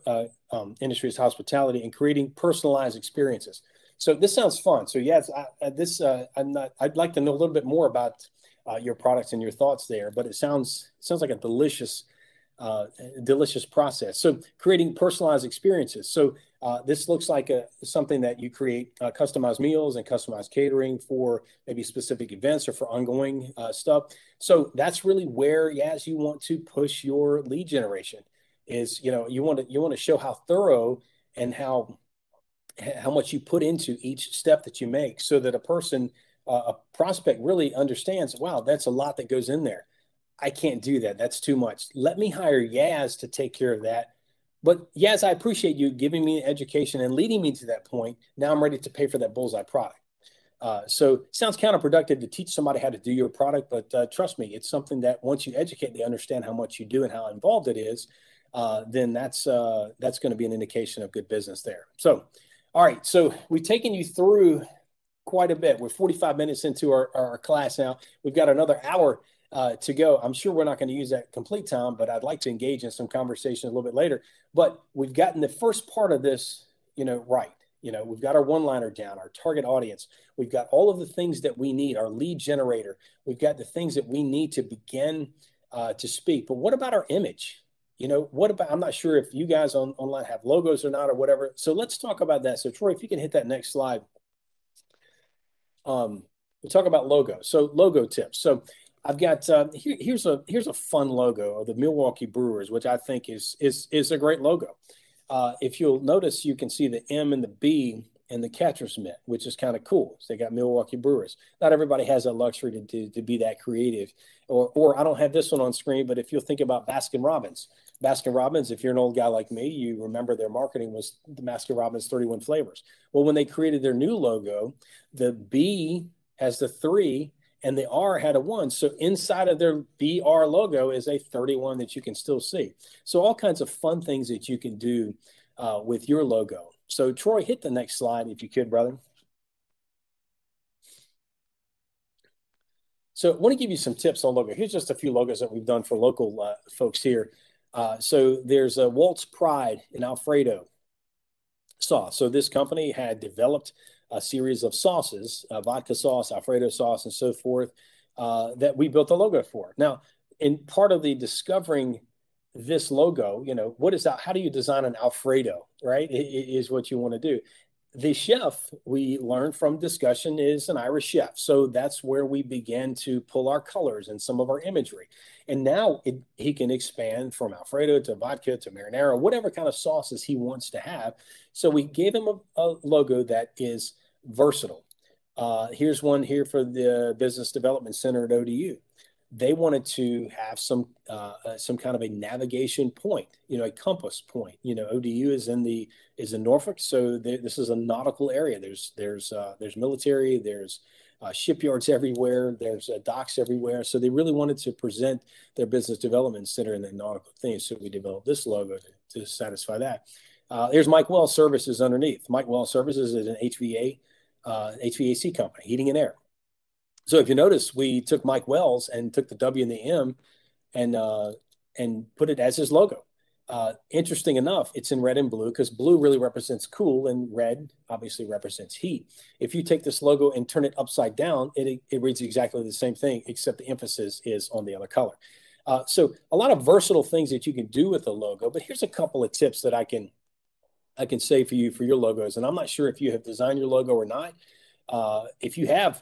industry is hospitality and creating personalized experiences. So this sounds fun. So Yaz, I'd like to know a little bit more about your products and your thoughts there, but it sounds like a delicious process. So creating personalized experiences. So this looks like something that you create customized meals and customized catering for maybe specific events or for ongoing stuff. So that's really where, yes, you want to push your lead generation is, you want to show how thorough and how much you put into each step that you make so that a prospect really understands, wow, that's a lot that goes in there. I can't do that. That's too much. Let me hire Yaz to take care of that. But Yaz, I appreciate you giving me education and leading me to that point. Now I'm ready to pay for that Bullseye product. So it sounds counterproductive to teach somebody how to do your product, but trust me, it's something that once you educate, they understand how much you do and how involved it is. Then that's going to be an indication of good business there. So, all right. So we've taken you through quite a bit. We're 45 minutes into our class now. We've got another hour to go. I'm sure we're not going to use that complete time, but I'd like to engage in some conversation a little bit later. But we've gotten the first part of this, right. We've got our one-liner down, our target audience. We've got all of the things that we need, our lead generator. We've got the things that we need to begin to speak. But what about our image? I'm not sure if you guys online have logos or not or whatever. So let's talk about that. So Troy, if you can hit that next slide. We'll talk about logo. So logo tips. So I've got here's a fun logo of the Milwaukee Brewers, which I think is a great logo. If you'll notice, you can see the M and the B and the catcher's mitt, which is kind of cool. So they got Milwaukee Brewers. Not everybody has that luxury to be that creative. Or I don't have this one on screen, but if you'll think about Baskin-Robbins. Baskin-Robbins, if you're an old guy like me, you remember their marketing was the Baskin-Robbins 31 flavors. Well, when they created their new logo, the B has the 3 and the R had a 1. So inside of their BR logo is a 31 that you can still see. So all kinds of fun things that you can do with your logo. So Troy, hit the next slide if you could, brother. So I want to give you some tips on logo. Here's just a few logos that we've done for local folks here. So there's a Walt's Pride and Alfredo sauce. So this company had developed a series of sauces, vodka sauce, Alfredo sauce, and so forth, that we built a logo for. Now, in part of the discovering this logo, what is that? How do you design an Alfredo, right? It is what you want to do. The chef, we learned from discussion, is an Irish chef. So that's where we began to pull our colors and some of our imagery. And now he can expand from Alfredo to vodka to marinara, whatever kind of sauces he wants to have. So we gave him a logo that is versatile. Here's one here for the Business Development Center at ODU. They wanted to have some kind of a navigation point, a compass point. ODU is in Norfolk, so this is a nautical area. There's military, there's shipyards everywhere, there's docks everywhere. So they really wanted to present their Business Development Center in the nautical theme. So we developed this logo to satisfy that. There's Mike Wells Services underneath. Mike Wells Services is an HVAC company, heating and air. So if you notice, we took Mike Wells and took the W and the M and put it as his logo. Interesting enough, it's in red and blue because blue really represents cool and red obviously represents heat. If you take this logo and turn it upside down, it reads exactly the same thing, except the emphasis is on the other color. So a lot of versatile things that you can do with the logo, but here's a couple of tips that I can say for you for your logos. And I'm not sure if you have designed your logo or not. If you have,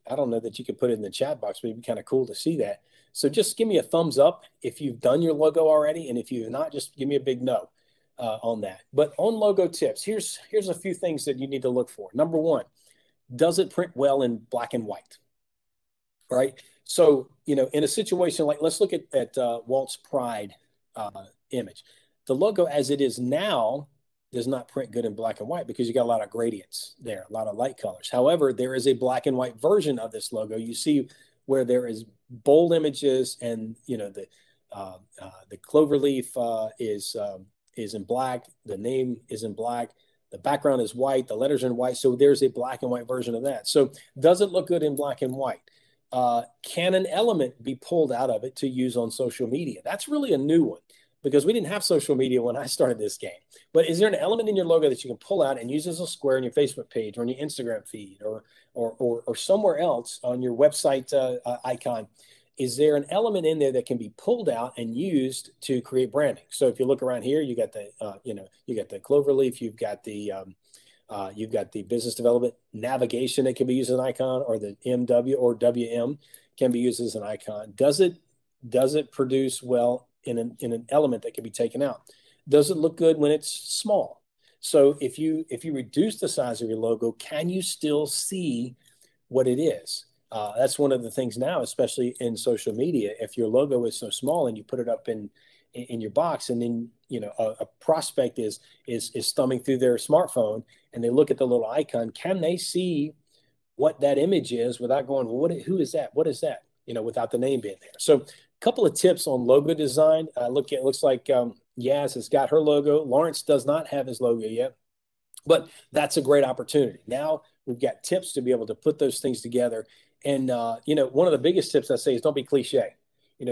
I don't know that you could put it in the chat box, but it'd be kind of cool to see that. So just give me a thumbs up if you've done your logo already. And if you've not, just give me a big no on that. But on logo tips, here's a few things that you need to look for. Number one, does it print well in black and white? All right. So, in a situation like, let's look at Walt's Pride image. The logo as it is now does not print good in black and white because you got a lot of gradients there, a lot of light colors. However, there is a black and white version of this logo. You see where there is bold images and, the cloverleaf is in black. The name is in black. The background is white. The letters are in white. So there's a black and white version of that. So does it look good in black and white? Can an element be pulled out of it to use on social media? That's really a new one. because we didn't have social media when I started this game. But is there an element in your logo that you can pull out and use as a square on your Facebook page or on your Instagram feed or somewhere else on your website icon? Is there an element in there that can be pulled out and used to create branding? So if you look around here, you got the you got the cloverleaf, you've got the business development navigation that can be used as an icon, or the MW or WM can be used as an icon. Does it produce well in an element that can be taken out? Does it look good when it's small? So if you reduce the size of your logo, can you still see what it is? That's one of the things now, especially in social media. If your logo is so small and you put it up in your box, and then a prospect is thumbing through their smartphone and they look at the little icon, can they see what that image is without going, well, who is that? What is that? Without the name being there. So a couple of tips on logo design. Looks like Yaz has got her logo. Lawrence does not have his logo yet, but that's a great opportunity. Now we've got tips to be able to put those things together. And, one of the biggest tips I say is don't be cliche.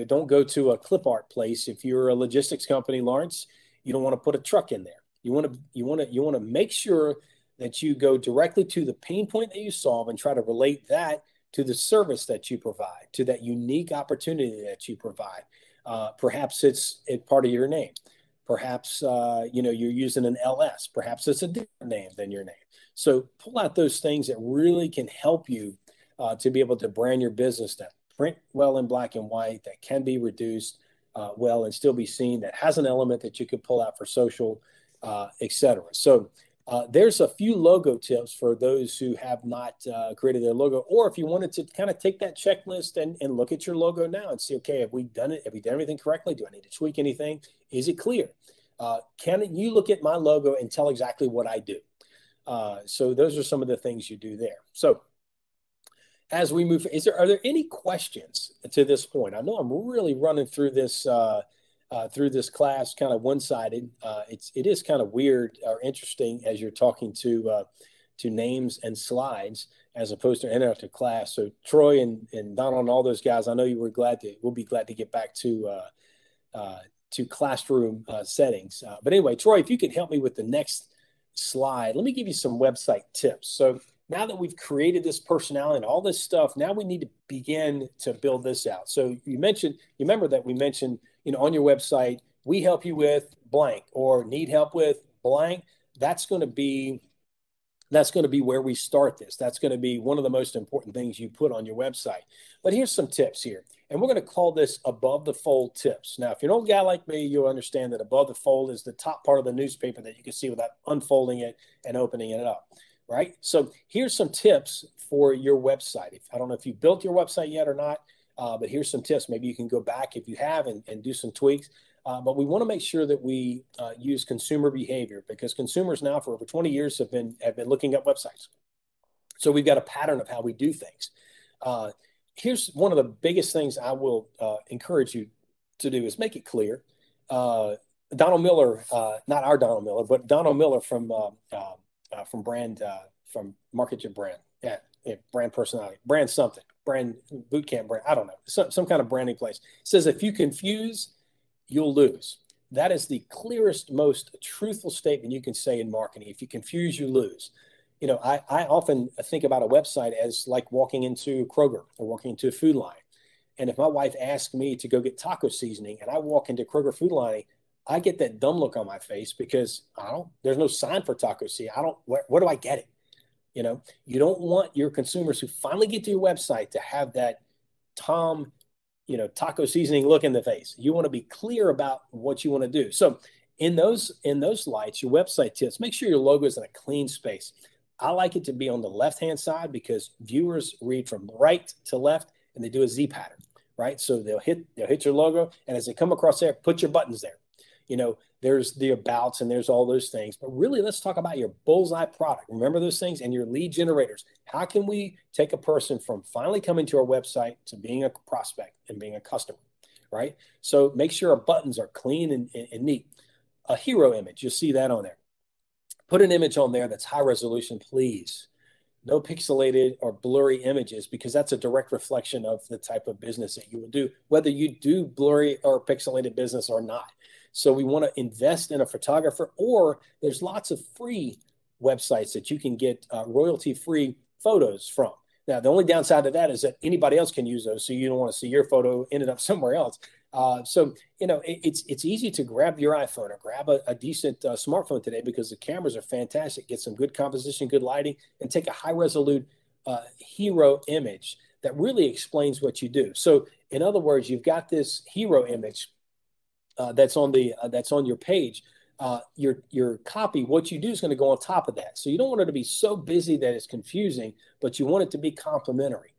Don't go to a clip art place. If you're a logistics company, Lawrence, you don't want to put a truck in there. You want to make sure that you go directly to the pain point that you solve and try to relate that to the service that you provide, to that unique opportunity that you provide. Perhaps it's part of your name. Perhaps, you're using an LS. Perhaps it's a different name than your name. So pull out those things that really can help you to be able to brand your business, that print well in black and white, that can be reduced well and still be seen, that has an element that you could pull out for social, etc. So there's a few logo tips for those who have not created their logo, or if you wanted to kind of take that checklist and look at your logo now and see, okay, have we done it? Have we done everything correctly? Do I need to tweak anything? Is it clear? Can you look at my logo and tell exactly what I do? So those are some of the things you do there. So as we move, are there any questions to this point? I know I'm really running through this class kind of one-sided. It is kind of weird or interesting as you're talking to names and slides as opposed to an interactive class. So Troy and Donald and all those guys, I know we'll be glad to get back to classroom settings. But anyway, Troy, if you could help me with the next slide, let me give you some website tips. So now that we've created this personality and all this stuff, now we need to begin to build this out. So you remember that we mentioned, on your website, we help you with blank or need help with blank. That's going to be where we start this. That's going to be one of the most important things you put on your website. But here's some tips here. And we're going to call this above the fold tips. Now, if you're an old guy like me, you'll understand that above the fold is the top part of the newspaper that you can see without unfolding it and opening it up. Right? So here's some tips for your website. I don't know if you built your website yet or not, but here's some tips. Maybe you can go back if you have and do some tweaks. But we want to make sure that we use consumer behavior, because consumers now for over 20 years have been looking up websites. So we've got a pattern of how we do things. Here's one of the biggest things I will encourage you to do is make it clear. Donald Miller, not our Donald Miller, but Donald Miller from Market Your Brand. Yeah, brand personality, brand something, brand bootcamp brand. I don't know, some kind of branding place. It says, if you confuse, you'll lose. That is the clearest, most truthful statement you can say in marketing. If you confuse, you lose. I often think about a website as like walking into Kroger or walking into a Food Line. And if my wife asks me to go get taco seasoning and I walk into Kroger Food Line, I get that dumb look on my face because there's no sign for taco seasoning. Where do I get it? You don't want your consumers who finally get to your website to have that taco seasoning look in the face. You want to be clear about what you want to do. So in those lights, your website tips, make sure your logo is in a clean space. I like it to be on the left-hand side because viewers read from right to left and they do a Z pattern, right? So they'll hit your logo, and as they come across there, put your buttons there. There's the abouts and there's all those things. But really, let's talk about your Bullseye product. Remember those things, and your lead generators. How can we take a person from finally coming to our website to being a prospect and being a customer, right? So make sure our buttons are clean and neat. A hero image, you'll see that on there. Put an image on there that's high resolution, please. No pixelated or blurry images, because that's a direct reflection of the type of business that you will do, whether you do blurry or pixelated business or not. So we want to invest in a photographer, or there's lots of free websites that you can get royalty-free photos from. Now, the only downside to that is that anybody else can use those, so you don't want to see your photo ended up somewhere else. So, it's easy to grab your iPhone or grab a decent smartphone today because the cameras are fantastic. Get some good composition, good lighting, and take a high-resolute hero image that really explains what you do. So, in other words, you've got this hero image that's on your page. Your copy, what you do is going to go on top of that. So you don't want it to be so busy that it's confusing, but you want it to be complementary.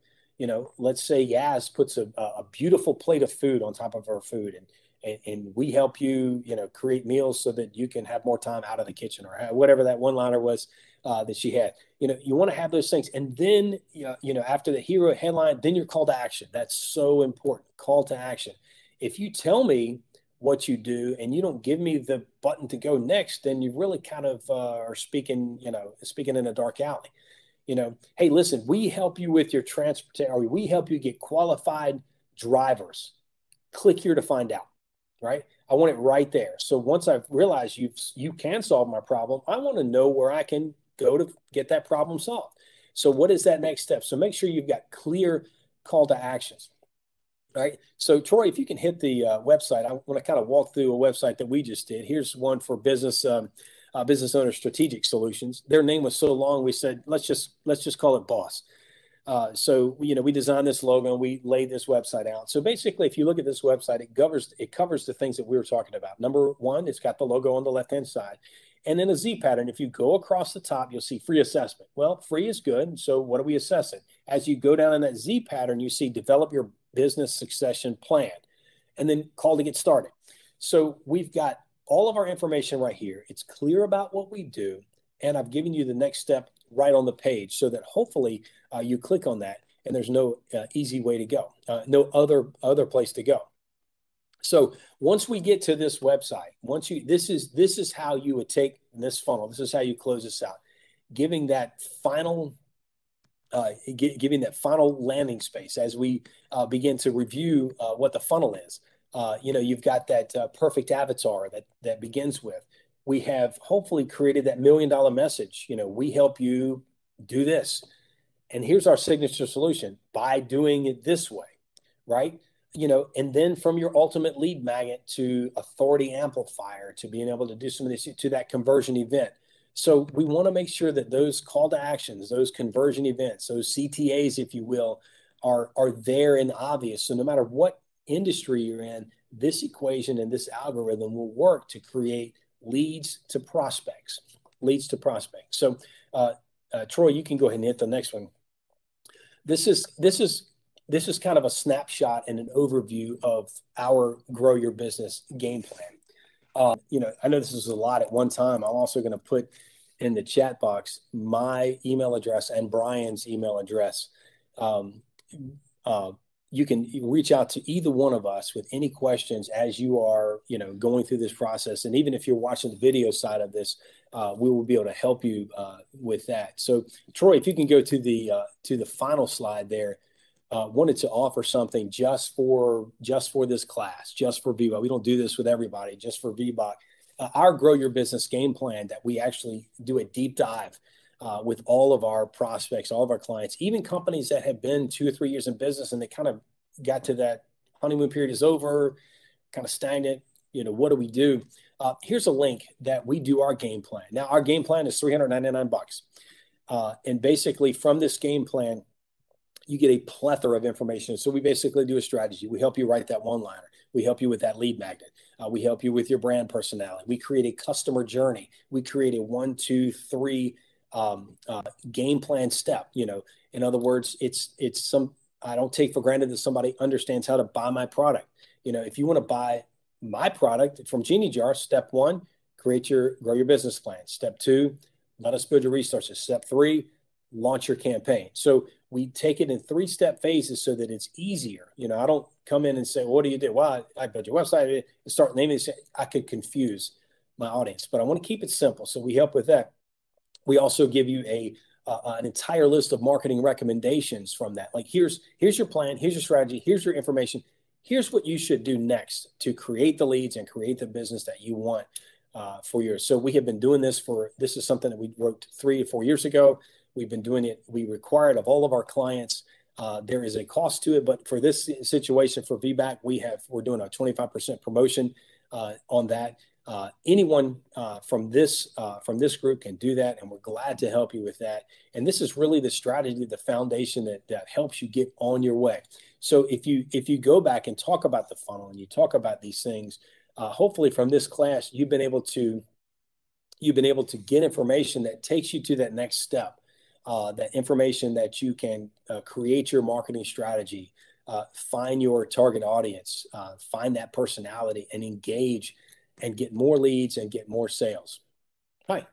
Let's say Yaz puts a beautiful plate of food on top of her food, and we help you, create meals so that you can have more time out of the kitchen, or whatever that one-liner was that she had. You want to have those things. And then, after the hero headline, then your call to action. That's so important. Call to action. If you tell me what you do and you don't give me the button to go next, then you really kind of are speaking in a dark alley. Hey, listen, we help you with your transportation, or we help you get qualified drivers. Click here to find out, right? I want it right there. So once I've realized you can solve my problem, I want to know where I can go to get that problem solved. So what is that next step? So make sure you've got clear call to actions. All right. So Troy, if you can hit the website, I want to kind of walk through a website that we just did. Here's one for business owner strategic solutions. Their name was so long, we said let's just call it Boss. So we designed this logo and we laid this website out. So basically, if you look at this website, it covers the things that we were talking about. Number one, it's got the logo on the left hand side, and then a Z pattern. If you go across the top, you'll see free assessment. Well, free is good. So what are we assessing? As you go down in that Z pattern, you see develop your business succession plan, and then call to get started. So we've got all of our information right here. It's clear about what we do, and I've given you the next step right on the page so that hopefully you click on that and there's no easy way to go, no other place to go. So once we get to this website, this is how you would take this funnel. This is how you close this out, giving that final landing space as we begin to review what the funnel is. You've got that perfect avatar that begins with. We have hopefully created that $1 million message. We help you do this. And here's our signature solution by doing it this way, right? And then from your ultimate lead magnet to authority amplifier to being able to do some of this to that conversion event. So we want to make sure that those call to actions, those conversion events, those CTAs, if you will, are there and obvious. So no matter what industry you're in, this equation and this algorithm will work to create leads to prospects. So Troy, you can go ahead and hit the next one. This is kind of a snapshot and an overview of our Grow Your Business game plan. I know this is a lot at one time. I'm also going to put in the chat box my email address and Brian's email address. You can reach out to either one of us with any questions as you are, going through this process. And even if you're watching the video side of this, we will be able to help you with that. So Troy, if you can go to the final slide there. Wanted to offer something just for this class, just for VBOC. We don't do this with everybody, just for VBOC. Our Grow Your Business game plan that we actually do a deep dive with all of our prospects, all of our clients, even companies that have been 2 or 3 years in business and they kind of got to that honeymoon period is over, kind of stagnant. What do we do? Here's a link that we do our game plan. Now, our game plan is $399. And basically from this game plan, you get a plethora of information. So we basically do a strategy. We help you write that one-liner. We help you with that lead magnet. We help you with your brand personality. We create a customer journey. We create a 1, 2, 3 game plan step. In other words, I don't take for granted that somebody understands how to buy my product. If you want to buy my product from Genie Jar, step 1, grow your business plan. Step 2, let us build your resources. Step 3, launch your campaign. So we take it in 3-step phases so that it's easier. I don't come in and say, what do you do? Well, I built your website and start naming it. I could confuse my audience, but I want to keep it simple. So we help with that. We also give you an entire list of marketing recommendations from that. Like here's your plan, here's your strategy, here's your information. here's what you should do next to create the leads and create the business that you want for yours. So we have been doing this this is something that we wrote 3 or 4 years ago. We've been doing it. We require it of all of our clients. There is a cost to it, but for this situation for VBAC, we're doing a 25% promotion on that. Anyone from this group can do that, and we're glad to help you with that. And this is really the strategy, the foundation that helps you get on your way. So if you go back and talk about the funnel and you talk about these things, hopefully from this class you've been able to get information that takes you to that next step. That information that you can create your marketing strategy, find your target audience, find that personality, and engage and get more leads and get more sales. Hi.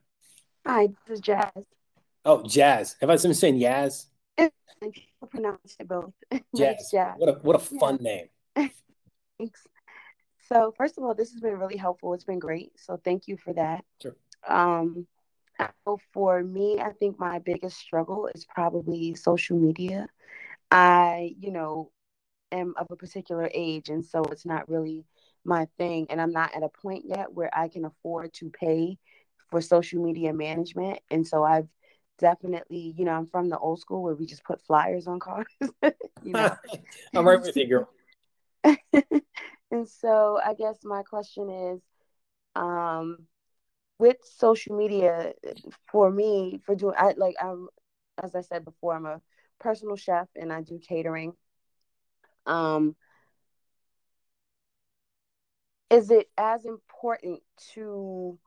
Hi, this is Jazz. Oh, Jazz. Have I been saying Yaz? People pronounce it both. Jazz. Jazz. What a fun name. Thanks. So first of all, this has been really helpful. It's been great. So thank you for that. Sure. So for me, I think my biggest struggle is probably social media. I, am of a particular age, and so it's not really my thing. And I'm not at a point yet where I can afford to pay for social media management. And so I've definitely, I'm from the old school where we just put flyers on cars. I'm right with you, girl. And so I guess my question is, with social media, for me, as I said before, I'm a personal chef and I do catering. Is it as important to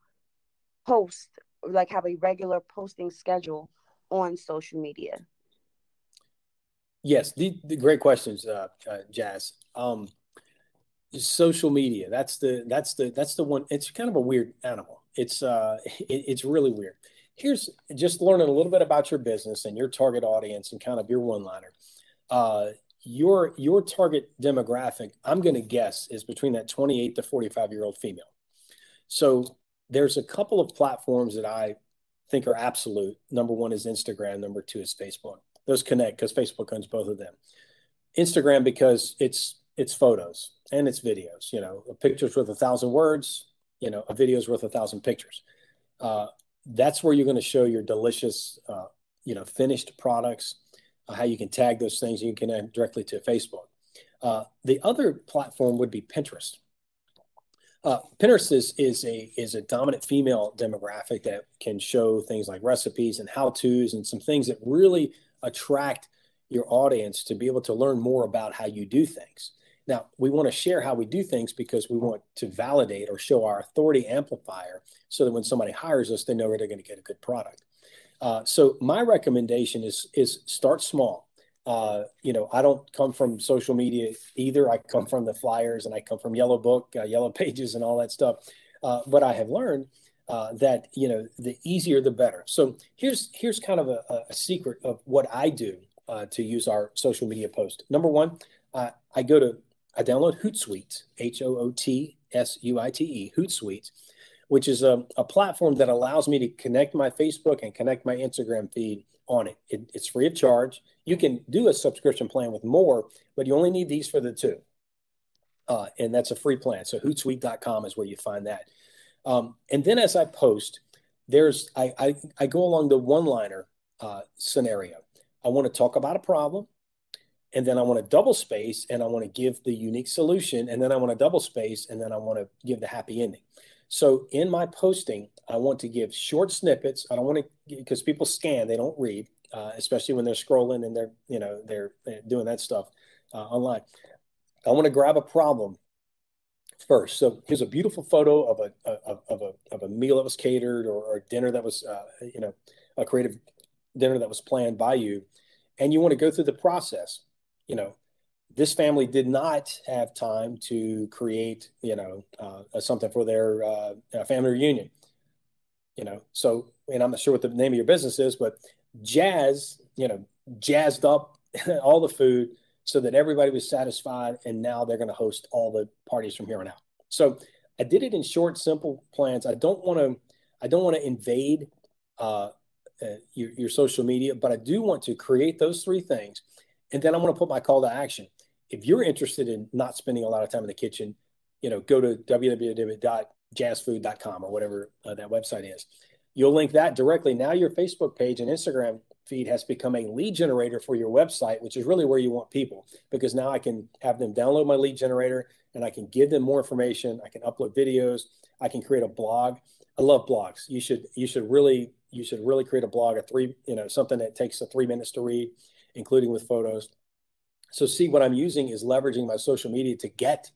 post, like have a regular posting schedule on social media? Yes, the great questions, Jazz. Social media, that's the one. It's kind of a weird animal. It's really weird. Here's just learning a little bit about your business and your target audience and kind of your one-liner. Your target demographic, I'm going to guess, is between that 28 to 45-year-old female. So there's a couple of platforms that I think are absolute. Number one is Instagram. Number two is Facebook. Those connect because Facebook owns both of them. Instagram because it's photos and it's videos. A picture's worth 1,000 words. A video's worth 1,000 pictures. That's where you're going to show your delicious, finished products. How you can tag those things, you can connect directly to Facebook. The other platform would be Pinterest. Pinterest is a dominant female demographic that can show things like recipes and how-tos and some things that really attract your audience to be able to learn more about how you do things. Now, we want to share how we do things because we want to validate or show our authority amplifier so that when somebody hires us, they know they're going to get a good product. So my recommendation is start small. I don't come from social media either. I come from the flyers and I come from Yellow Book, Yellow Pages and all that stuff. But I have learned that, the easier, the better. So here's kind of a secret of what I do to use our social media post. Number one, I download Hootsuite, Hootsuite, Hootsuite, which is a platform that allows me to connect my Facebook and connect my Instagram feed on it. It's free of charge. You can do a subscription plan with more, but you only need these for the two. And that's a free plan. So Hootsuite.com is where you find that. And then as I post, I go along the one-liner scenario. I want to talk about a problem. And then I want to double space and I want to give the unique solution. And then I want to double space and then I want to give the happy ending. So in my posting, I want to give short snippets. I don't want to, because people scan, they don't read, especially when they're scrolling and they're doing that stuff online. I want to grab a problem first. So here's a beautiful photo of a meal that was catered or a dinner that was, a creative dinner that was planned by you. And you want to go through the process. This family did not have time to create, something for their family reunion, So, and I'm not sure what the name of your business is, but jazzed up all the food so that everybody was satisfied. And now they're going to host all the parties from here on out. So I did it in short, simple plans. I don't want to invade your social media, but I do want to create those three things. And then I want to put my call to action. if you're interested in not spending a lot of time in the kitchen, go to www.jazzfood.com or whatever that website is. You'll link that directly. Now your Facebook page and Instagram feed has become a lead generator for your website, which is really where you want people, because now I can have them download my lead generator and I can give them more information. I can upload videos. I can create a blog. I love blogs. You should really create a blog, something that takes 3 minutes to read, including with photos. So see, what I'm using is leveraging my social media to get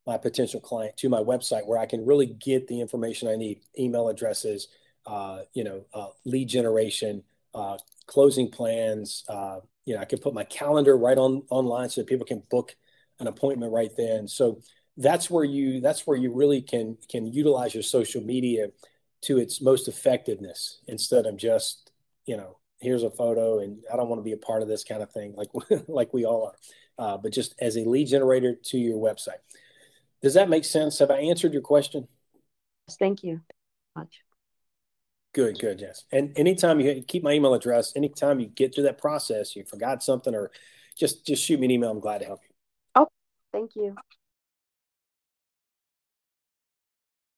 my potential client to my website, where I can really get the information I need: email addresses, lead generation, closing plans. I can put my calendar right online so that people can book an appointment right then. So that's where you really can utilize your social media to its most effectiveness, instead of just, here's a photo and I don't want to be a part of this kind of thing, like we all are, but just as a lead generator to your website. Does that make sense? Have I answered your question? Thank you much. Good, Jess. And anytime you keep my email address, anytime you get through that process, you forgot something, or just shoot me an email. I'm glad to help you. Oh, thank you.